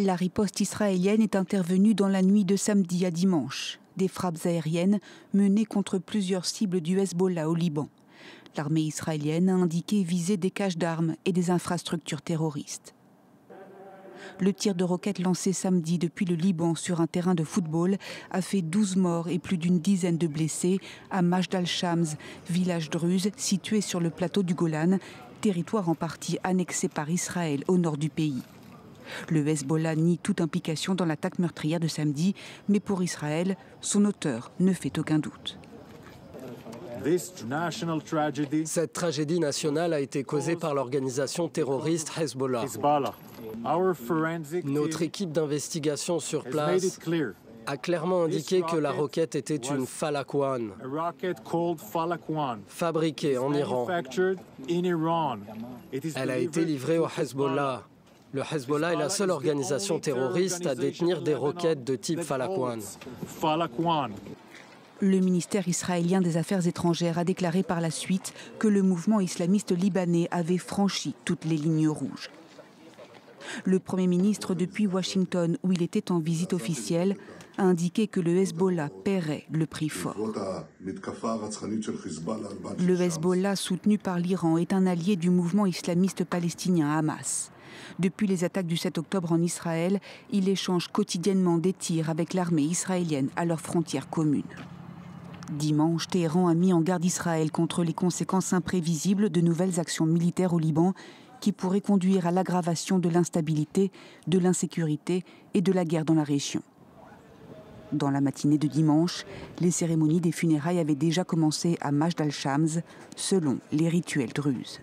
La riposte israélienne est intervenue dans la nuit de samedi à dimanche. Des frappes aériennes menées contre plusieurs cibles du Hezbollah au Liban. L'armée israélienne a indiqué viser des caches d'armes et des infrastructures terroristes. Le tir de roquettes lancé samedi depuis le Liban sur un terrain de football a fait 12 morts et plus d'une dizaine de blessés à Majd al-Shams, village druze situé sur le plateau du Golan, territoire en partie annexé par Israël au nord du pays. Le Hezbollah nie toute implication dans l'attaque meurtrière de samedi, mais pour Israël, son auteur ne fait aucun doute. Cette tragédie nationale a été causée par l'organisation terroriste Hezbollah. Notre équipe d'investigation sur place a clairement indiqué que la roquette était une Falak 1, fabriquée en Iran. Elle a été livrée au Hezbollah. Le Hezbollah est la seule organisation terroriste à détenir des roquettes de type Falak 1. Le ministère israélien des Affaires étrangères a déclaré par la suite que le mouvement islamiste libanais avait franchi toutes les lignes rouges. Le Premier ministre, depuis Washington, où il était en visite officielle, a indiqué que le Hezbollah paierait le prix fort. Le Hezbollah, soutenu par l'Iran, est un allié du mouvement islamiste palestinien Hamas. Depuis les attaques du 7 octobre en Israël, il échange quotidiennement des tirs avec l'armée israélienne à leurs frontières communes. Dimanche, Téhéran a mis en garde Israël contre les conséquences imprévisibles de nouvelles actions militaires au Liban qui pourraient conduire à l'aggravation de l'instabilité, de l'insécurité et de la guerre dans la région. Dans la matinée de dimanche, les cérémonies des funérailles avaient déjà commencé à Majd al-Shams, selon les rituels druzes.